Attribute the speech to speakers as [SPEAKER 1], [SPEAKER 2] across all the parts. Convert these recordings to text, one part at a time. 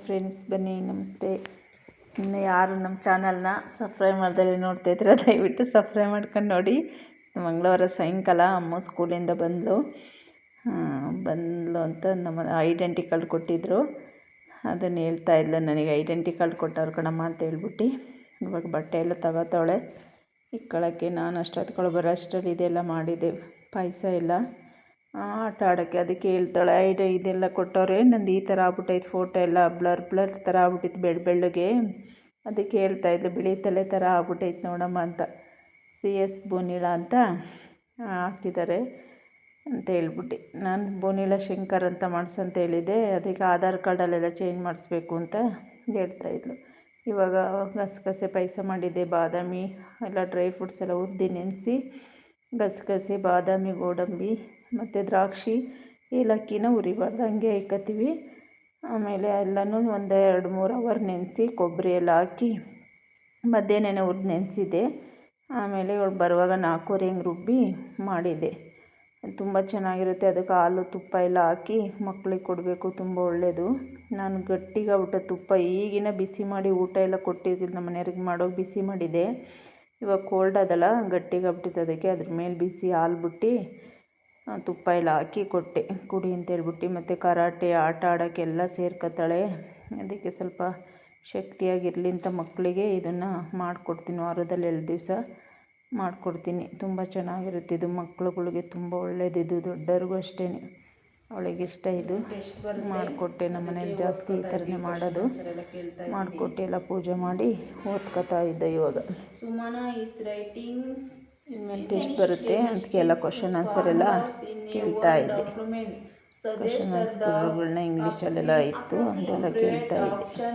[SPEAKER 1] Friends, ಬನ್ನಿ ನಮಸ್ತೆ. ಇನ್ನು ಯಾರು ನಮ್ಮ ಚಾನಲ್ನ ಸಬ್ಸ್ಕ್ರೈಬ್ ಮಾಡ್ದಲ್ಲಿ ನೋಡ್ತಾ ಇದ್ರೆ ದಯವಿಟ್ಟು ಸಬ್ಸ್ಕ್ರೈಬ್ ಮಾಡ್ಕೊಂಡು ನೋಡಿ. ಮಂಗಳವಾರ ಸಾಯಂಕಾಲ ಅಮ್ಮ ಸ್ಕೂಲಿಂದ ಬಂದಳು ಅಂತ ನಮ್ಮ ಐಡೆಂಟಿ ಕಾರ್ಡ್ ಕೊಟ್ಟಿದ್ದರು. ಅದನ್ನು ಹೇಳ್ತಾ ಇದ್ಲು, ನನಗೆ ಐಡೆಂಟಿ ಕಾರ್ಡ್ ಕೊಟ್ಟವ್ರು ಕಣಮ್ಮ ಅಂತ ಹೇಳ್ಬಿಟ್ಟು. ಇವಾಗ ಬಟ್ಟೆ ಎಲ್ಲ ತಗೋತಾವಳೆ ಇಕ್ಕೊಳ್ಳೋಕ್ಕೆ. ನಾನು ಅಷ್ಟೊತ್ಕೊಳ್ಳೋ ಬರೋ ಅಷ್ಟರಲ್ಲಿ ಇದೆಲ್ಲ ಮಾಡಿದ್ದೆ, ಪಾಯಸ ಎಲ್ಲ ಆಟ ಆಡೋಕ್ಕೆ. ಅದಕ್ಕೆ ಹೇಳ್ತಾಳೆ, ಇದೆಲ್ಲ ಕೊಟ್ಟವ್ರೆ, ನಂದು ಈ ಥರ ಆಗ್ಬಿಟ್ಟೈತೆ, ಫೋಟೋ ಎಲ್ಲ ಬ್ಲರ್ ಥರ ಆಗ್ಬಿಟ್ಟಿತ್ತು ಬೆಳ್ಳಗೆ. ಅದಕ್ಕೆ ಹೇಳ್ತಾಯಿದ್ಲು, ಬಿಳಿ ತಲೆ ಥರ ಆಗ್ಬಿಟ್ಟೈತೆ ನೋಡಮ್ಮ ಅಂತ. CS ಬೋನಿಳ ಅಂತ ಹಾಕಿದ್ದಾರೆ ಅಂತ ಹೇಳ್ಬಿಟ್ಟು. ನಾನು ಬೋನಿಳ ಶಂಕರ್ ಅಂತ ಮಾಡಿಸಂತ ಹೇಳಿದ್ದೆ. ಅದಕ್ಕೆ ಆಧಾರ್ ಕಾರ್ಡಲ್ಲೆಲ್ಲ ಚೇಂಜ್ ಮಾಡಿಸ್ಬೇಕು ಅಂತ ಹೇಳ್ತಾಯಿದ್ಲು. ಇವಾಗ ಗಸಗಸೆ ಪಾಯಸ ಮಾಡಿದ್ದೆ, ಬಾದಾಮಿ ಎಲ್ಲ ಡ್ರೈ ಫ್ರೂಟ್ಸ್ ಎಲ್ಲ ಹುರಿದು ನೆನೆಸಿ, ಗಸಗಸೆ, ಬಾದಾಮಿ, ಗೋಡಂಬಿ ಮತ್ತು ದ್ರಾಕ್ಷಿ, ಏಲಕ್ಕಿನ ಹುರಿಬಾರ್ದು, ಹಂಗೆ ಇಕ್ಕತ್ತೀವಿ. ಆಮೇಲೆ ಎಲ್ಲನೂ 1-2-3 ಅವರ್ ನೆನೆಸಿ, ಕೊಬ್ಬರಿ ಎಲ್ಲ ಹಾಕಿ ಮಧ್ಯಾಹ್ನನೇ ಹುರಿದು ನೆನೆಸಿದ್ದೆ. ಆಮೇಲೆ ಇವಳು ಬರುವಾಗ 4 ಹಿಂಗೆ ರುಬ್ಬಿ ಮಾಡಿದ್ದೆ. ತುಂಬ ಚೆನ್ನಾಗಿರುತ್ತೆ. ಅದಕ್ಕೆ ಹಾಲು ತುಪ್ಪ ಎಲ್ಲ ಹಾಕಿ ಮಕ್ಕಳಿಗೆ ಕೊಡಬೇಕು, ತುಂಬ ಒಳ್ಳೆಯದು. ನಾನು ಗಟ್ಟಿಗಾಗ್ಬಿಟ್ಟು ತುಪ್ಪ ಈಗಿನ ಬಿಸಿ ಮಾಡಿ ಊಟ ಎಲ್ಲ ಕೊಟ್ಟಿದ್ದಿಲ್ಲ, ನಮ್ಮ ಮನೆಯವ್ರಿಗೆ ಮಾಡೋಗಿ ಬಿಸಿ ಮಾಡಿದ್ದೆ. ಇವಾಗ ಕೋಲ್ಡ್ ಅದಲ್ಲ, ಗಟ್ಟಿಗಾಗ್ಬಿಟ್ಟಿತ್ತು. ಅದಕ್ಕೆ ಅದ್ರ ಮೇಲೆ ಬಿಸಿ ಹಾಲು ಬಿಟ್ಟು ತುಪ್ಪ ಎಲ್ಲ ಹಾಕಿ ಕೊಟ್ಟೆ, ಕುಡಿ ಅಂತೇಳ್ಬಿಟ್ಟು. ಮತ್ತು ಕರಾಟೆ ಆಟ ಆಡೋಕ್ಕೆಲ್ಲ ಸೇರ್ಕೊತಾಳೆ. ಅದಕ್ಕೆ ಸ್ವಲ್ಪ ಶಕ್ತಿಯಾಗಿರಲಿ ಅಂತ ಮಕ್ಕಳಿಗೆ ಇದನ್ನು ಮಾಡಿಕೊಡ್ತೀನಿ. ವಾರದಲ್ಲಿ 2 ದಿವಸ ಮಾಡಿಕೊಡ್ತೀನಿ. ತುಂಬ ಚೆನ್ನಾಗಿರುತ್ತೆ ಇದು, ಮಕ್ಳುಗಳಿಗೆ ತುಂಬ ಒಳ್ಳೆಯದಿದು, ದೊಡ್ಡವ್ರಿಗೂ ಅಷ್ಟೇ. ಅವಳಿಗೆ ಇಷ್ಟ ಇದು. ಮಾಡಿಕೊಟ್ಟೆ. ನಮ್ಮ ಮನೇಲಿ ಜಾಸ್ತಿ ಈ ಥರನೇ ಮಾಡೋದು. ಮಾಡಿಕೊಟ್ಟು ಎಲ್ಲ ಪೂಜೆ ಮಾಡಿ ಓದ್ಕೋತಾ ಇದ್ದೆ. ಇವಾಗ ಸುಮನಾ ಈಸ್ ರೈಟಿಂಗ್ ಇನ್ಮೇಲೆ ಟೆಸ್ಟ್ ಬರುತ್ತೆ, ಅದಕ್ಕೆ ಎಲ್ಲ ಕ್ವಶನ್ ಆನ್ಸರ್ ಎಲ್ಲ ಕೇಳ್ತಾ ಇದ್ದೆ. ಕ್ವಶನ್ ಆನ್ಸರ್ಗಳನ್ನ ಇಂಗ್ಲೀಷಲ್ಲೆಲ್ಲ ಇತ್ತು, ಅದೆಲ್ಲ ಕೇಳ್ತಾ ಇದ್ದೆ.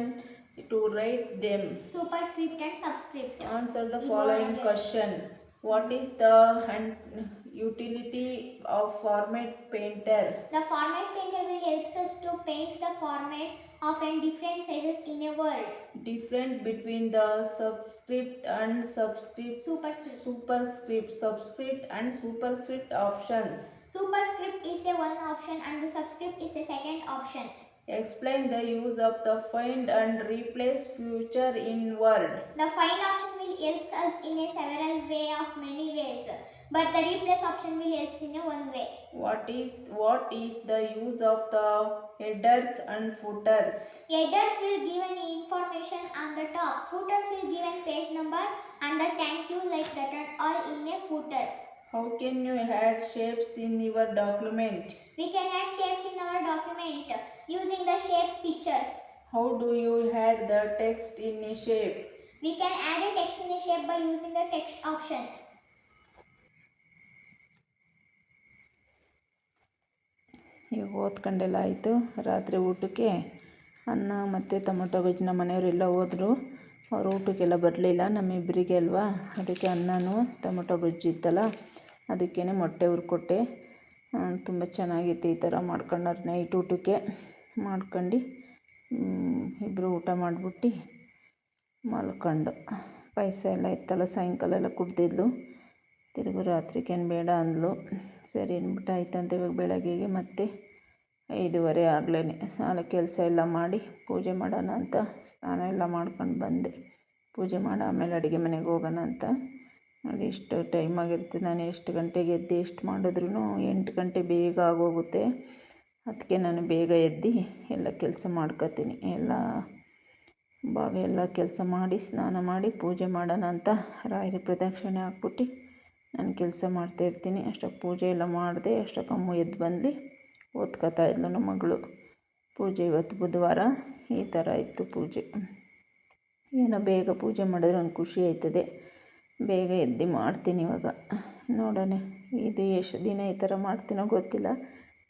[SPEAKER 1] To write them.
[SPEAKER 2] Superscript and subscript.
[SPEAKER 1] Answer the following question. What is the utility of format painter?
[SPEAKER 2] The format painter will help us to paint the formats of different sizes in a word.
[SPEAKER 1] Difference between the subscript and superscript. Subscript and superscript options.
[SPEAKER 2] Superscript is a one option and the subscript is a second option.
[SPEAKER 1] Explain the use of the find and replace feature in Word.
[SPEAKER 2] The find option will help us in a several way of many ways, but the replace option will help in a one way.
[SPEAKER 1] What is the use of the headers and footers?
[SPEAKER 2] Headers will give an information on the top. Footers will give a page number and the thank you like that are all in a footer.
[SPEAKER 1] How can you add shapes in your document?
[SPEAKER 2] We can add shapes in our document using the shapes pictures.
[SPEAKER 1] How do you add the text in a shape?
[SPEAKER 2] We can add a text in a shape by using the text options.
[SPEAKER 1] ಈಗ ಓದ್ಕೊಂಡೆಲ್ಲ ಆಯಿತು. ರಾತ್ರಿ ಊಟಕ್ಕೆ ಅನ್ನ ಮತ್ತು tomato ಗೊಜ್ಜು. ನಮ್ಮ ಮನೆಯವರೆಲ್ಲ ಹೋದರು, ಅವ್ರು ಊಟಕ್ಕೆಲ್ಲ ಬರಲಿಲ್ಲ, ನಮ್ಮಿಬ್ಬರಿಗೆ ಅಲ್ವಾ. ಅದಕ್ಕೆ ಅನ್ನನೂ ಟೊಮೊಟೊ ಗೊಜ್ಜು ಇತ್ತಲ್ಲ, ಅದಕ್ಕೇ ಮೊಟ್ಟೆ ಹುರ್ಕೊಟ್ಟೆ. ತುಂಬ ಚೆನ್ನಾಗಿತ್ತು ಈ ಥರ ಮಾಡ್ಕೊಂಡವ್ರು. ನೈಟ್ ಊಟಕ್ಕೆ ಮಾಡ್ಕೊಂಡು ಇಬ್ಬರು ಊಟ ಮಾಡಿಬಿಟ್ಟು ಮಲ್ಕೊಂಡು. ಪಾಯಸ ಎಲ್ಲ ಇತ್ತಲ್ಲ, ಸಾಯಂಕಾಲ ಎಲ್ಲ ಕುಡ್ದಿದ್ಲು. ತಿರುಗು ರಾತ್ರಿಗೇನು ಬೇಡ ಅಂದಳು. ಸರಿ ಅಂದ್ಬಿಟ್ಟು ಆಯ್ತಂತ ಇವಾಗ ಬೆಳಗ್ಗೆಗೆ ಮತ್ತೆ 5:15 ಆಗಲೇ ಸಾಲ ಕೆಲಸ ಎಲ್ಲ ಮಾಡಿ ಪೂಜೆ ಮಾಡೋಣ ಅಂತ ಸ್ನಾನ ಎಲ್ಲ ಮಾಡ್ಕೊಂಡು ಬಂದೆ. ಪೂಜೆ ಮಾಡಿ ಆಮೇಲೆ ಅಡುಗೆ ಮನೆಗೆ ಹೋಗೋಣ ಅಂತ. ನೋಡಿ ಇಷ್ಟು ಟೈಮ್ ಆಗಿರ್ತದೆ. ನಾನು ಎಷ್ಟು ಗಂಟೆಗೆ ಎದ್ದು ಎಷ್ಟು ಮಾಡಿದ್ರೂ 8 ಗಂಟೆ ಬೇಗ ಆಗೋಗುತ್ತೆ. ಅದಕ್ಕೆ ನಾನು ಬೇಗ ಎದ್ದು ಎಲ್ಲ ಕೆಲಸ ಮಾಡ್ಕೊತೀನಿ. ಎಲ್ಲ ಕೆಲಸ ಮಾಡಿ ಸ್ನಾನ ಮಾಡಿ ಪೂಜೆ ಮಾಡೋಣ ಅಂತ ರಾಯರ ಪ್ರದಕ್ಷಿಣೆ ಹಾಕ್ಬಿಟ್ಟು ನಾನು ಕೆಲಸ ಮಾಡ್ತಾಯಿರ್ತೀನಿ. ಅಷ್ಟೊತ್ತು ಪೂಜೆ ಎಲ್ಲ ಮಾಡಿದೆ. ಅಷ್ಟೊತ್ತು ಅಮ್ಮ ಎದ್ದು ಬಂದು ಓದ್ಕೋತಾ ಇದ್ಲು ನಮ್ಮ ಮಗಳು. ಪೂಜೆ ಇವತ್ತು ಬುಧವಾರ ಈ ಥರ ಇತ್ತು ಪೂಜೆ. ಏನೋ ಬೇಗ ಪೂಜೆ ಮಾಡಿದ್ರೆ ಒಂದು ಖುಷಿ ಆಯ್ತದೆ. ಬೇಗ ಎದ್ದು ಮಾಡ್ತೀನಿ ಇವಾಗ. ನೋಡೋಣ ಇದು ಎಷ್ಟು ದಿನ ಈ ಥರ ಮಾಡ್ತೀನೋ ಗೊತ್ತಿಲ್ಲ.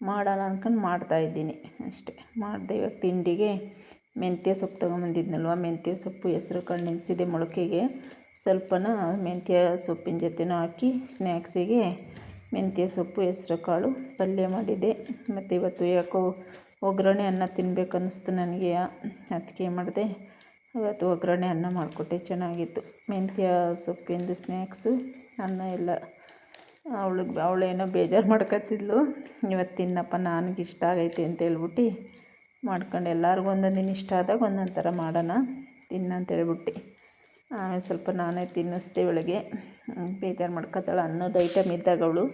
[SPEAKER 1] ಮಾಡೋಣ ಅಂದ್ಕೊಂಡು ಮಾಡ್ತಾಯಿದ್ದೀನಿ ಅಷ್ಟೇ. ಮಾಡಿದೆ. ಇವಾಗ ತಿಂಡಿಗೆ ಮೆಂತ್ಯ ಸೊಪ್ಪು ತೊಗೊಂಬಂದಿದ್ನಲ್ವ, ಮೆಂತ್ಯ ಸೊಪ್ಪು ಹೆಸ್ರು ಕಾಳು ನೆನೆಸಿದೆ ಮೊಳಕೆಗೆ. ಸ್ವಲ್ಪನ ಮೆಂತ್ಯ ಸೊಪ್ಪಿನ ಜೊತೆನೂ ಹಾಕಿ ಸ್ನ್ಯಾಕ್ಸಿಗೆ ಮೆಂತ್ಯ ಸೊಪ್ಪು ಹೆಸ್ರು ಕಾಳು ಪಲ್ಯ ಮಾಡಿದ್ದೆ. ಮತ್ತು ಇವತ್ತು ಯಾಕೋ ಒಗ್ಗರಣೆ ಅನ್ನ ತಿನ್ಬೇಕು ಅನ್ನಿಸ್ತು ನನಗೆ. ಅದಕ್ಕೆ ಮಾಡಿದೆ, ಇವತ್ತು ಒಗ್ಗರಣೆ ಅನ್ನ ಮಾಡಿಕೊಟ್ಟೆ, ಚೆನ್ನಾಗಿತ್ತು. ಮೆಂತ್ಯ ಸೊಪ್ಪಿಂದು ಸ್ನ್ಯಾಕ್ಸು ಅನ್ನ ಎಲ್ಲ. ಅವಳೇನೋ ಬೇಜಾರು ಮಾಡ್ಕೊತಿದ್ಲು, ಇವತ್ತು ತಿನ್ನಪ್ಪ ನನಗೆ ಇಷ್ಟ ಆಗೈತೆ ಅಂತ ಹೇಳ್ಬಿಟ್ಟು ಮಾಡ್ಕೊಂಡು ಎಲ್ಲರಿಗೂ ಒಂದೊಂದಿನ ಇಷ್ಟ ಆದಾಗ ಒಂದೊಂದು ಥರ ಮಾಡೋಣ ತಿನ್ನಂತೇಳ್ಬಿಟ್ಟು ಆಮೇಲೆ ಸ್ವಲ್ಪ ನಾನೇ ತಿನ್ನಿಸ್ದೆ ಒಳಗೆ ಬೇಜಾರು ಮಾಡ್ಕೊತಾಳೆ ಅನ್ನೋದು ಐಟಮ್ ಇದ್ದಾಗ ಅವಳು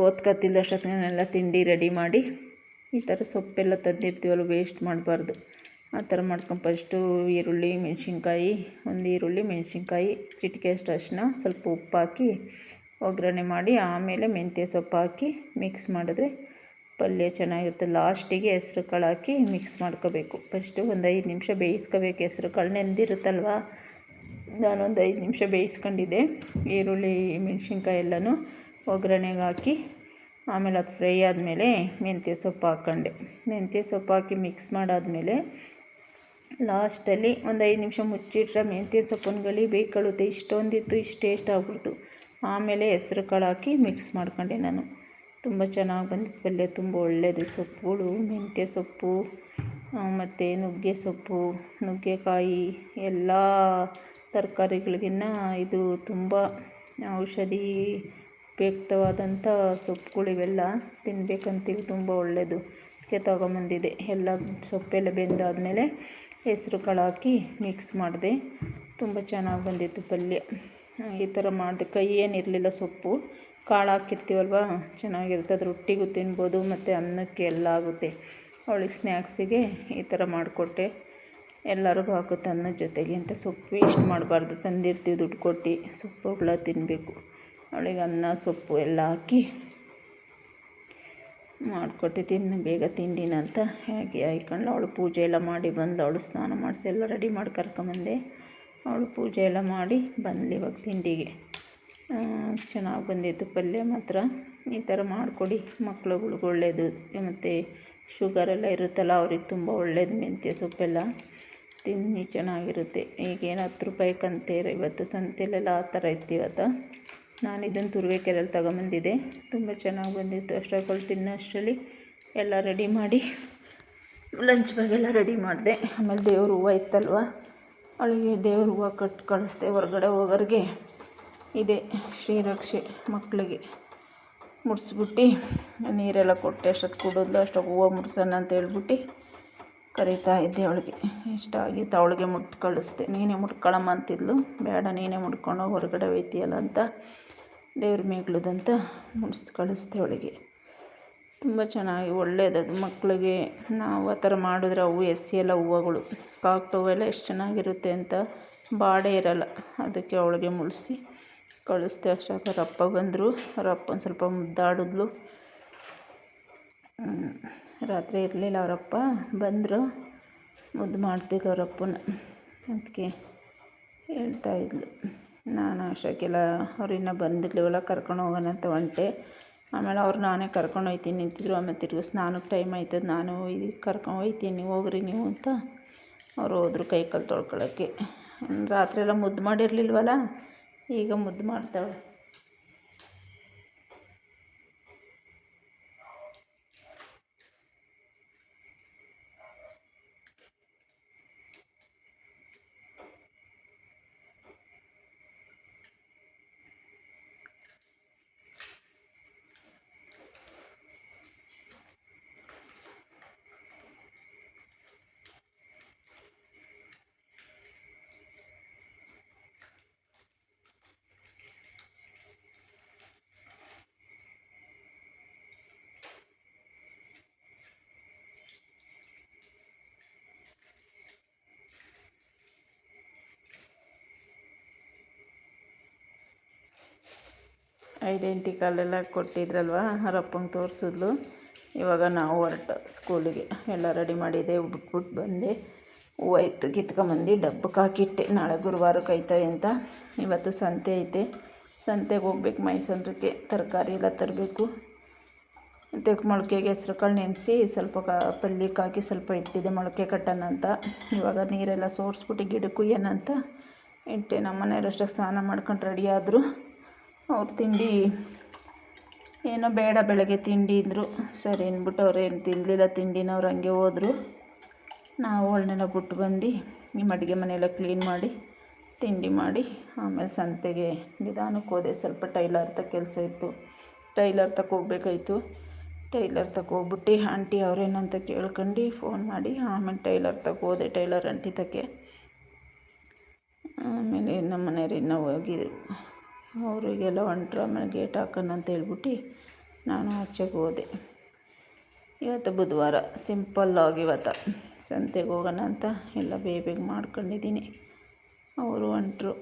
[SPEAKER 1] ಓದ್ಕೊತಿಲ್ಲ ಅಷ್ಟೊತ್ತಿಗೆಲ್ಲ ತಿಂಡಿ ರೆಡಿ ಮಾಡಿ ಈ ಥರ ಸೊಪ್ಪೆಲ್ಲ ತಂದಿರ್ತೀವಲ್ಲ ವೇಸ್ಟ್ ಮಾಡಬಾರ್ದು. ಆ ಥರ ಮಾಡ್ಕೊಂಡು ಫಸ್ಟು ಈರುಳ್ಳಿ ಮೆಣಸಿನ್ಕಾಯಿ, ಒಂದು ಈರುಳ್ಳಿ ಮೆಣಸಿನ್ಕಾಯಿ, ಚಿಟಿಕೆ ಅಷ್ಟು ಅರಿಶಿನ, ಸ್ವಲ್ಪ ಉಪ್ಪು ಹಾಕಿ ಒಗ್ಗರಣೆ ಮಾಡಿ ಆಮೇಲೆ ಮೆಂತ್ಯ ಸೊಪ್ಪು ಹಾಕಿ ಮಿಕ್ಸ್ ಮಾಡಿದ್ರೆ ಪಲ್ಯ ಚೆನ್ನಾಗಿರುತ್ತೆ. ಲಾಸ್ಟಿಗೆ ಹೆಸ್ರು ಕಾಳು ಹಾಕಿ ಮಿಕ್ಸ್ ಮಾಡ್ಕೋಬೇಕು. ಫಸ್ಟು ಒಂದು 5 ನಿಮಿಷ ಬೇಯಿಸ್ಕೋಬೇಕು. ಹೆಸ್ರು ಕಾಳು ನೆಂದಿರುತ್ತಲ್ವ, ನಾನೊಂದು 5 ನಿಮಿಷ ಬೇಯಿಸ್ಕೊಂಡಿದ್ದೆ. ಈರುಳ್ಳಿ ಮೆಣಸಿನ್ಕಾಯಿ ಎಲ್ಲನೂ ಒಗ್ಗರಣೆಗೆ ಹಾಕಿ ಆಮೇಲೆ ಅದು ಫ್ರೈ ಆದಮೇಲೆ ಮೆಂತ್ಯ ಸೊಪ್ಪು ಹಾಕ್ಕೊಂಡೆ. ಮೆಂತ್ಯ ಸೊಪ್ಪು ಹಾಕಿ ಮಿಕ್ಸ್ ಮಾಡಾದಮೇಲೆ ಲಾಸ್ಟಲ್ಲಿ ಒಂದು 5 ನಿಮಿಷ ಮುಚ್ಚಿಟ್ರೆ ಮೆಂತ್ಯ ಸೊಪ್ಪನ್ನು ಗಳಿ ಬೇಯ್ಕೊಳ್ಳುತ್ತೆ. ಇಷ್ಟೊಂದಿತ್ತು, ಇಷ್ಟು ಟೇಸ್ಟ್ ಆಗ್ಬಿಡ್ತು. ಆಮೇಲೆ ಹೆಸ್ರು ಕಾಳು ಹಾಕಿ ಮಿಕ್ಸ್ ಮಾಡ್ಕೊಂಡೆ ನಾನು. ತುಂಬ ಚೆನ್ನಾಗಿ ಬಂದಿತ್ತು ಪಲ್ಯ. ತುಂಬ ಒಳ್ಳೆಯದು ಸೊಪ್ಪುಗಳು, ಮೆಂತ್ಯ ಸೊಪ್ಪು ಮತ್ತು ನುಗ್ಗೆ ಸೊಪ್ಪು, ನುಗ್ಗೆಕಾಯಿ ಎಲ್ಲ ತರಕಾರಿಗಳಿಗಿನ್ನ ಇದು ತುಂಬ ಔಷಧಿ ಉಪಯುಕ್ತವಾದಂಥ ಸೊಪ್ಪುಗಳು. ಇವೆಲ್ಲ ತಿನ್ನಬೇಕಂತೀವಿ, ತುಂಬ ಒಳ್ಳೆಯದು. ಅದಕ್ಕೆ ತೊಗೊಂಬಂದಿದ್ದೆ. ಎಲ್ಲ ಸೊಪ್ಪೆಲ್ಲ ಬೆಂದಾದಮೇಲೆ ಹೆಸ್ರು ಕಾಳು ಹಾಕಿ ಮಿಕ್ಸ್ ಮಾಡಿದೆ. ತುಂಬ ಚೆನ್ನಾಗಿ ಬಂದಿತ್ತು ಪಲ್ಯ. ಈ ಥರ ಮಾಡಿದೆ. ಕೈ ಏನಿರಲಿಲ್ಲ, ಸೊಪ್ಪು ಕಾಳು ಹಾಕಿರ್ತೀವಲ್ವ, ಚೆನ್ನಾಗಿರುತ್ತೆ. ಅದು ರೊಟ್ಟಿಗೂ ತಿನ್ಬೋದು ಮತ್ತು ಅನ್ನಕ್ಕೆ ಎಲ್ಲ ಆಗುತ್ತೆ. ಅವಳಿಗೆ ಸ್ನ್ಯಾಕ್ಸಿಗೆ ಈ ಥರ ಮಾಡಿಕೊಟ್ಟೆ. ಎಲ್ಲರಿಗೂ ಹಾಕುತ್ತೆ ಅನ್ನದ ಜೊತೆಗೆ ಅಂತ. ಸೊಪ್ಪು ವೇಸ್ಟ್ ಮಾಡಬಾರ್ದು, ತಂದಿರ್ತೀವಿ ದುಡ್ಡು ಕೊಟ್ಟು, ಸೊಪ್ಪುಗಳ ತಿನ್ನಬೇಕು. ಅವಳಿಗೆ ಅನ್ನ ಸೊಪ್ಪು ಎಲ್ಲ ಹಾಕಿ ಮಾಡಿಕೊಟ್ಟೆ. ತಿನ್ನು ಬೇಗ ತಿಂಡಿನ ಅಂತ ಹೇಗೆ ಹಾಯ್ಕೊಂಡು ಅವಳು ಪೂಜೆ ಎಲ್ಲ ಮಾಡಿ ಬಂದು, ಅವಳು ಸ್ನಾನ ಮಾಡಿಸಿ ಎಲ್ಲ ರೆಡಿ ಮಾಡಿ ಕರ್ಕೊಂಬಂದೆ. ಅವಳು ಪೂಜೆ ಎಲ್ಲ ಮಾಡಿ ಬಂದು ಇವಾಗ ತಿಂಡಿಗೆ. ಚೆನ್ನಾಗಿ ಬಂದಿತ್ತು ಪಲ್ಯ ಮಾತ್ರ. ಈ ಥರ ಮಾಡಿಕೊಡಿ, ಮಕ್ಳುಗಳ್ಗೆ ಒಳ್ಳೆಯದು. ಮತ್ತು ಶುಗರೆಲ್ಲ ಇರುತ್ತಲ್ಲ, ಅವ್ರಿಗೆ ತುಂಬ ಒಳ್ಳೆಯದು. ಮೆಂತ್ಯ ಸೊಪ್ಪೆಲ್ಲ ತಿನ್ನಿ, ಚೆನ್ನಾಗಿರುತ್ತೆ. ಈಗೇನು 10 ರೂಪಾಯಿಗಂತೆ ಇವತ್ತು ಸಂತೆಲೆಲ್ಲ ಆ ಥರ ಇತ್ತು ಇವತ್ತು. ನಾನು ಇದನ್ನು ತುರುವೇಕೆರೆಯಲ್ಲಿ ತಗೊಂಬಂದಿದ್ದೆ. ತುಂಬ ಚೆನ್ನಾಗಿ ಬಂದಿತ್ತು. ಅಷ್ಟೊಂದು ತಿನ್ನೋ ಅಷ್ಟರಲ್ಲಿ ಎಲ್ಲ ರೆಡಿ ಮಾಡಿ ಲಂಚ್ ಬ್ಯಾಗೆಲ್ಲ ರೆಡಿ ಮಾಡಿದೆ. ಆಮೇಲೆ ದೇವ್ರ ಹೂವು ಇತ್ತಲ್ವ, ಅವಳಿಗೆ ದೇವ್ರ ಹೂವು ಕಟ್ಟಿ ಕಳಿಸ್ದೆ. ಹೊರಗಡೆ ಹೋಗೋರಿಗೆ ಇದೆ ಶ್ರೀರಕ್ಷೆ ಮಕ್ಕಳಿಗೆ ಮುಡಿಸ್ಬಿಟ್ಟು ನೀರೆಲ್ಲ ಕೊಟ್ಟೆ. ಅಷ್ಟೊತ್ತು ಕುಡಿದ್ಲು. ಅಷ್ಟೊತ್ತು ಹೂವು ಮುಡ್ಸೋಣ ಅಂತ ಹೇಳ್ಬಿಟ್ಟು ಕರೀತಾ ಇದ್ದೆ. ಅವಳಿಗೆ ಇಷ್ಟ ಆಗಿತ್ತು. ಅವಳಿಗೆ ಮುಟ್ಟು ಕಳಿಸ್ದೆ. ನೀನೇ ಮುಟ್ಕೊಳ್ಳಮ್ಮ ಅಂತಿದ್ಲು. ಬೇಡ, ನೀನೇ ಮುಡ್ಕೊಂಡು ಹೊರಗಡೆ ಹೋಯ್ತೀಯಲ್ಲ ಅಂತ ದೇವ್ರ ಮೇಗ್ಲದಂತ ಮುಡ್ಸಿ ಕಳಿಸ್ದೆ ಅವಳಿಗೆ. ತುಂಬ ಚೆನ್ನಾಗಿ ಒಳ್ಳೆಯದದು ಮಕ್ಕಳಿಗೆ. ನಾವು ಆ ಥರ ಮಾಡಿದ್ರೆ ಅವು ಎಲ್ಲ ಹೂವುಗಳು ಕಾಕ್ಟೋ ಎಲ್ಲ ಎಷ್ಟು ಚೆನ್ನಾಗಿರುತ್ತೆ ಅಂತ, ಬಾಡೇ ಇರೋಲ್ಲ. ಅದಕ್ಕೆ ಅವಳಿಗೆ ಮುಡಿಸಿ ಕಳಿಸ್ದೆ. ಅಷ್ಟೊತ್ತು ಅವ್ರ ಅಪ್ಪ ಬಂದರು. ಅವ್ರ ಅಪ್ಪ ಒಂದು ಸ್ವಲ್ಪ ಮುದ್ದಾಡಿದ್ಲು. ರಾತ್ರಿ ಇರಲಿಲ್ಲ, ಅವರಪ್ಪ ಬಂದರು. ಮುದ್ದು ಮಾಡ್ತಿದ್ಲು ಅವರಪ್ಪನ. ಅದಕ್ಕೆ ಹೇಳ್ತಾಯಿದ್ಲು. ನಾನು ಅಷ್ಟಕ್ಕೆಲ್ಲ ಅವ್ರಿನ್ನೂ ಬಂದಿರಲಿಲ್ಲ, ಕರ್ಕೊಂಡು ಹೋಗೋಣ ಅಂತ ಹೊಂಟೆ. ಆಮೇಲೆ ಅವ್ರು ನಾನೇ ಕರ್ಕೊಂಡು ಹೋಗ್ತೀನಿ ನಿಂತಿದ್ರು. ಆಮೇಲೆ ತಿರುಗಿ ಸ್ನಾನಕ್ಕೆ ಟೈಮ್ ಆಯ್ತದೆ, ನಾನು ಕರ್ಕೊಂಡು ಹೋಗ್ತೀನಿ, ಹೋಗ್ರಿ ನೀವು ಅಂತ ಅವ್ರು ಹೋದ್ರು ಕೈ ಕಾಲು ತೊಳ್ಕೊಳ್ಳೋಕ್ಕೆ. ರಾತ್ರಿ ಎಲ್ಲ ಮುದ್ದು ಮಾಡಿರಲಿಲ್ವಲ್ಲ, ಈಗ ಮುದ್ದು ಮಾಡ್ತಾಳೆ. ಐಡೆಂಟಿಕಲ್ಲೆಲ್ಲ ಕೊಟ್ಟಿದ್ರಲ್ವ, ಅವರಪ್ಪಂಗೆ ತೋರಿಸಿದ್ಲು. ಇವಾಗ ನಾವು ಹೊರಟು ಸ್ಕೂಲಿಗೆ. ಎಲ್ಲ ರೆಡಿ ಮಾಡಿದ್ದೆ, ಬಿಟ್ಬಿಟ್ಟು ಬಂದೆ. ಹೂವು ಇತ್ತು, ಕಿತ್ಕೊಂಬಂದು ಡಬ್ಬಕ್ಕೆ ಹಾಕಿಟ್ಟೆ. ನಾಳೆ ಗುರುವಾರಕ್ಕೆ ಐತೆ ಅಂತ. ಇವತ್ತು ಸಂತೆ ಐತೆ, ಸಂತೆಗೆ ಹೋಗ್ಬೇಕು. ಮೈಸೂರಿಗೆ ತರಕಾರಿ ಎಲ್ಲ ತರಬೇಕು. ಮತ್ತು ಮೊಳಕೆಗೆ ಹೆಸ್ರು ಕಾಳು ನೆನೆಸಿ ಸ್ವಲ್ಪ ಪಲ್ಯಕ್ಕೆ ಹಾಕಿ ಸ್ವಲ್ಪ ಇಟ್ಟಿದ್ದೆ, ಮೊಳಕೆ ಕಟ್ಟೋಣ ಅಂತ. ಇವಾಗ ನೀರೆಲ್ಲ ಸೋರಿಸ್ಬಿಟ್ಟು ಗಿಡಕ್ಕೆ ಕುಯ್ಯೋಣ ಅಂತ ಇಟ್ಟೆ. ನಮ್ಮ ಮನೆಯವ್ರು ಅಷ್ಟಕ್ಕೆ ಸ್ನಾನ ಮಾಡ್ಕೊಂಡು ರೆಡಿ ಆದರು. ಅವ್ರು ತಿಂಡಿ ಏನೋ ಬೇಡ ಬೆಳಗ್ಗೆ ತಿಂಡಿ ಅಂದರು. ಸರಿ ಅಂದ್ಬಿಟ್ಟು ಅವ್ರು ಏನು ತಿನ್ನಲಿಲ್ಲ ತಿಂಡಿನ. ಅವ್ರು ಹಂಗೆ ಹೋದರು. ನಾವು ಅವಳನ್ನೆಲ್ಲ ಬಿಟ್ಟು ಬಂದು ನಿಮ್ಮ ಅಡುಗೆ ಮನೆಯೆಲ್ಲ ಕ್ಲೀನ್ ಮಾಡಿ ತಿಂಡಿ ಮಾಡಿ ಆಮೇಲೆ ಸಂತೆಗೆ ನಿಧಾನಕ್ಕೆ ಹೋದೆ. ಸ್ವಲ್ಪ ಟೈಲರ್ ಕೆಲಸ ಇತ್ತು, ಟೈಲರ್ ಹೋಗ್ಬೇಕಾಯ್ತು. ಟೈಲರ್ ಹೋಗ್ಬಿಟ್ಟು ಆಂಟಿ ಅವ್ರೇನಂತ ಕೇಳ್ಕೊಂಡು ಫೋನ್ ಮಾಡಿ ಆಮೇಲೆ ಟೈಲರ್ ಹೋದೆ. ಟೈಲರ್ ಆಂಟಿ ತಕ್ಕೆ ಆಮೇಲೆ ನಮ್ಮ ಮನೆಯವ್ರು ಇನ್ನೂ ಹೋಗಿದ್ರು, ಅವರಿಗೆಲ್ಲ ಹೊಂಟ್ರು. ಆಮೇಲೆ ಗೇಟ್ ಹಾಕೋಣ ಅಂತ ಹೇಳ್ಬಿಟ್ಟು ನಾನು ಆಚೆಗೆ ಹೋದೆ. ಇವತ್ತು ಬುಧವಾರ ಸಿಂಪಲ್ಲಾಗಿ ಇವತ್ತು ಸಂತೆಗೆ ಹೋಗೋಣ ಅಂತ ಎಲ್ಲ ಬೇಗ ಮಾಡ್ಕೊಂಡಿದ್ದೀನಿ. ಅವರು ಹೊಂಟ್ರು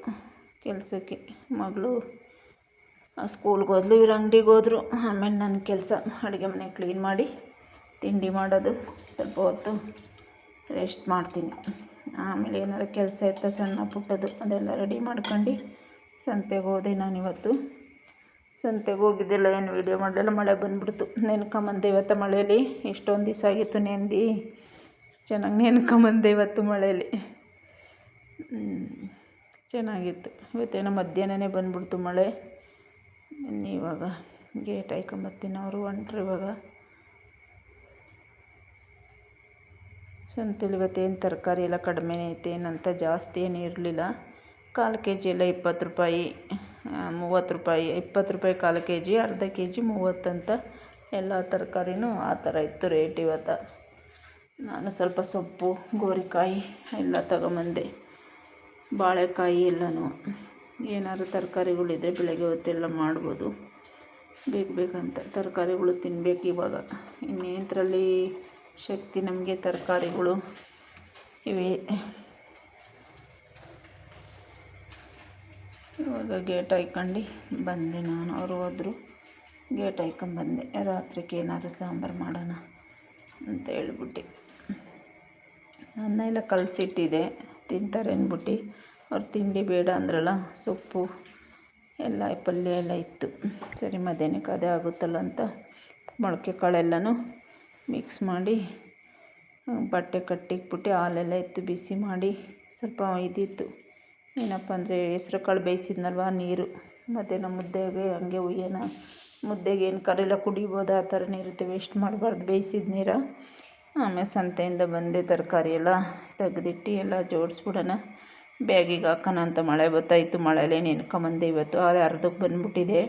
[SPEAKER 1] ಕೆಲಸಕ್ಕೆ. ಮಗಳು ಸ್ಕೂಲ್ಗೆ ಹೋದ್ಲು, ಇವ್ರು ಅಂಗಡಿಗೆ ಹೋದರು. ಆಮೇಲೆ ನನ್ನ ಕೆಲಸ ಅಡುಗೆ ಮನೆ ಕ್ಲೀನ್ ಮಾಡಿ ತಿಂಡಿ ಮಾಡೋದು, ಸ್ವಲ್ಪ ಹೊತ್ತು ರೆಸ್ಟ್ ಮಾಡ್ತೀನಿ. ಆಮೇಲೆ ಏನಾರು ಕೆಲಸ ಇರ್ತಾ ಸಣ್ಣ ಪುಟ್ಟದು ಅದೆಲ್ಲ ರೆಡಿ ಮಾಡ್ಕೊಂಡು ಸಂತೆಗೆ ಹೋದೆ. ನಾನಿವತ್ತು ಸಂತೆಗೆ ಹೋಗಿದ್ದೆಲ್ಲ ಏನು ವೀಡಿಯೋ ಮಾಡಲಿಲ್ಲ, ಮಳೆ ಬಂದುಬಿಡ್ತು. ನೆನ್ಕೊಂಬಂದೆ ಇವತ್ತು ಮಳೆಯಲ್ಲಿ. ಎಷ್ಟೊಂದು ದಿವಸ ಆಗಿತ್ತು ನೆಂದು, ಚೆನ್ನಾಗಿ ನೆನ್ಕೊಂಬಂದೆ ಇವತ್ತು ಮಳೆಯಲ್ಲಿ. ಚೆನ್ನಾಗಿತ್ತು. ಇವತ್ತೇನೋ ಮಧ್ಯಾಹ್ನನೇ ಬಂದುಬಿಡ್ತು ಮಳೆ. ಇವಾಗ ಗೇಟ್ ಹಾಕೊಂಬರ್ತೀನಿ. ಅವರು ಹೊಂಟ್ರು ಇವಾಗ. ಸಂತೆಲಿ ಇವತ್ತೇನು ತರಕಾರಿ ಎಲ್ಲ ಕಡಿಮೆ ಐತೆ, ಏನಂತ ಜಾಸ್ತಿ ಏನು ಇರಲಿಲ್ಲ. 1/4 kg ಎಲ್ಲ 20 ರೂಪಾಯಿ, 30 ರೂಪಾಯಿ, 20 ರೂಪಾಯಿ 1/4 kg, ಅರ್ಧ kg 30 ಅಂತ ಎಲ್ಲ ತರಕಾರಿನೂ ಆ ಥರ ಇತ್ತು ರೇಟ್ ಇವತ್ತು. ನಾನು ಸ್ವಲ್ಪ ಸೊಪ್ಪು, ಗೋರಿಕಾಯಿ ಎಲ್ಲ ತಗೊಂಬಂದೆ, ಬಾಳೆಕಾಯಿ ಎಲ್ಲನೂ. ಏನಾದ್ರು ತರಕಾರಿಗಳಿದ್ರೆ ಬೆಳಗ್ಗೆ ಹೊತ್ತೆಲ್ಲ ಮಾಡ್ಬೋದು. ಬೇಕಂತ ತರಕಾರಿಗಳು ತಿನ್ನಬೇಕು ಇವಾಗ. ಇನ್ನೇನರಲ್ಲಿ ಶಕ್ತಿ ನಮಗೆ ತರಕಾರಿಗಳು ಇವೆ. ಇವಾಗ ಗೇಟ್ ಹಾಕ್ಕೊಂಡು ಬಂದೆ ನಾನು. ಅವರು ಹೋದರು, ಗೇಟ್ ಹಾಕ್ಕೊಂಬಂದೆ. ರಾತ್ರಿಗೆ ಏನಾದ್ರು ಸಾಂಬಾರು ಮಾಡೋಣ ಅಂತ ಹೇಳ್ಬಿಟ್ಟು. ಅನ್ನ ಎಲ್ಲ ಕಲಸಿಟ್ಟಿದೆ, ತಿಂತಾರೆ ಅಂದ್ಬಿಟ್ಟು. ಅವ್ರು ತಿಂಡಿ ಬೇಡ ಅಂದ್ರಲ್ಲ, ಸೊಪ್ಪು ಎಲ್ಲ ಪಲ್ಯ ಎಲ್ಲ ಇತ್ತು. ಸರಿ ಮಧ್ಯಾಹ್ನಕ್ಕೆ ಅದೇ ಆಗುತ್ತಲ್ಲ ಅಂತ ಮೊಳಕೆ ಕಾಳೆಲ್ಲನೂ ಮಿಕ್ಸ್ ಮಾಡಿ ಬಟ್ಟೆ ಕಟ್ಟಿಕ್ಬಿಟ್ಟು ಹಾಲೆಲ್ಲ ಇತ್ತು ಬಿಸಿ ಮಾಡಿ. ಸ್ವಲ್ಪ ಇದಿತ್ತು, ಏನಪ್ಪ ಅಂದರೆ ಹೆಸ್ರು ಕಾಳು ಬೇಯಿಸಿದ್ನಲ್ವ, ನೀರು. ಮತ್ತು ಮುದ್ದೆಗೆ ಹಂಗೆ ಉಯ್ಯೋಣ, ಮುದ್ದೆಗೆ ಏನು ಕರೆಲ್ಲ ಕುಡಿಬೋದು, ಆ ಥರನೇ ಇರುತ್ತೆ, ವೇಸ್ಟ್ ಮಾಡಬಾರ್ದು ಬೇಯಿಸಿದ ನೀರು. ಆಮೇಲೆ ಸಂತೆಯಿಂದ ಬಂದೆ, ತರಕಾರಿ ಎಲ್ಲ ತೆಗೆದಿಟ್ಟು ಎಲ್ಲ ಜೋಡಿಸ್ಬಿಡೋಣ, ಬ್ಯಾಗಿಗೆ ಹಾಕೋಣ ಅಂತ. ಮಳೆ ಬರ್ತಾಯಿತ್ತು, ಮಳೆಯಲ್ಲೇ ನೆನ್ಕೊಂಬಂದೆ ಇವತ್ತು. ಅದು ಅರ್ಧಕ್ಕೆ ಬಂದುಬಿಟ್ಟಿದೆ.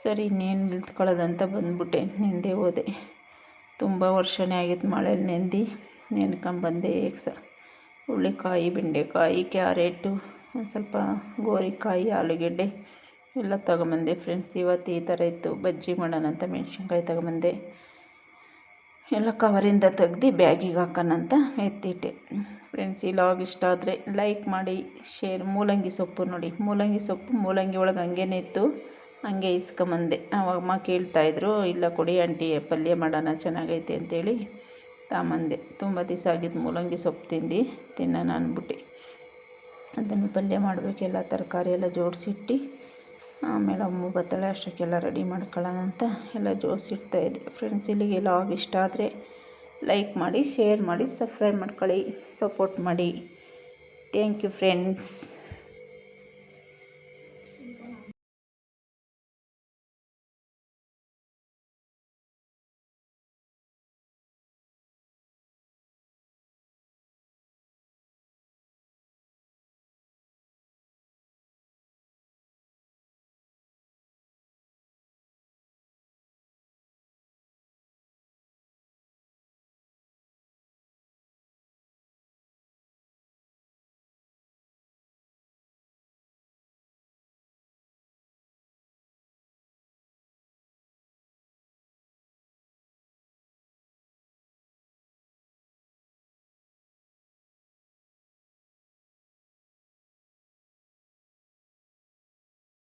[SPEAKER 1] ಸರಿ ಇನ್ನೇನು ನಿಲ್ತ್ಕೊಳ್ಳೋದಂತ ಬಂದುಬಿಟ್ಟೆ, ನೆಂದೇ ಹೋದೆ. ತುಂಬ ವರ್ಷನೇ ಆಗಿತ್ತು ಮಳೇಲಿ ನೆನ್ಕೊಂಬಂದೆ. ಹುಳ್ಳಿಕಾಯಿ, ಬೆಂಡೆಕಾಯಿ, ಕ್ಯಾರೆಟು, ಒಂದು ಸ್ವಲ್ಪ ಗೋರಿಕಾಯಿ, ಆಲೂಗೆಡ್ಡೆ ಎಲ್ಲ ತಗೊಂಬಂದೆ ಫ್ರೆಂಡ್ಸ್. ಇವತ್ತು ಈ ಥರ ಇತ್ತು. ಬಜ್ಜಿ ಮಾಡೋಣ ಅಂತ ಮೆಣಸಿನ್ಕಾಯಿ ತಗೊಂಬಂದೆ. ಎಲ್ಲ ಕವರಿಂದ ತೆಗ್ದು ಬ್ಯಾಗಿಗೆ ಹಾಕೋಣಂತ ಎತ್ತಿಟ್ಟೆ ಫ್ರೆಂಡ್ಸ್. ಈ ಲಾಗ್ ಇಷ್ಟ ಆದರೆ ಲೈಕ್ ಮಾಡಿ, ಶೇರ್. ಮೂಲಂಗಿ ಸೊಪ್ಪು ನೋಡಿ, ಮೂಲಂಗಿ ಸೊಪ್ಪು ಮೂಲಂಗಿ ಒಳಗೆ ಹಂಗೇನೆ ಇತ್ತು, ಹಂಗೆ ಇಸ್ಕೊಂಬಂದೆ. ಆವಾಗ ಅಮ್ಮ ಕೇಳ್ತಾಯಿದ್ರು, ಇಲ್ಲ ಕೊಡಿ ಆಂಟಿ ಪಲ್ಯ ಮಾಡೋಣ ಚೆನ್ನಾಗೈತೆ ಅಂತೇಳಿ ತಗೊಂಬಂದೆ. ತುಂಬ ದಿವಸ ಆಗಿದ್ದು ಮೂಲಂಗಿ ಸೊಪ್ಪು ತಿನ್ನೋಣ ಅಂದ್ಬಿಟ್ಟು ಅದನ್ನು ಪಲ್ಯ ಮಾಡಬೇಕು. ಎಲ್ಲ ತರಕಾರಿ ಎಲ್ಲ ಜೋಡಿಸಿಟ್ಟು ಆಮೇಲೆ ಅಮ್ಮ ಬತ್ತಳೆ ಅಷ್ಟಕ್ಕೆಲ್ಲ ರೆಡಿ ಮಾಡ್ಕೊಳ್ಳೋಣ ಅಂತ ಎಲ್ಲ ಜೋಡಿಸಿಡ್ತಾಯಿದ್ದೆ ಫ್ರೆಂಡ್ಸ್. ಇಲ್ಲಿಗೆ ಲಾಗ್ ಇಷ್ಟ ಆದರೆ ಲೈಕ್ ಮಾಡಿ, ಶೇರ್ ಮಾಡಿ, ಸಬ್ಸ್ಕ್ರೈಬ್ ಮಾಡ್ಕೊಳ್ಳಿ, ಸಪೋರ್ಟ್ ಮಾಡಿ. Thank you friends.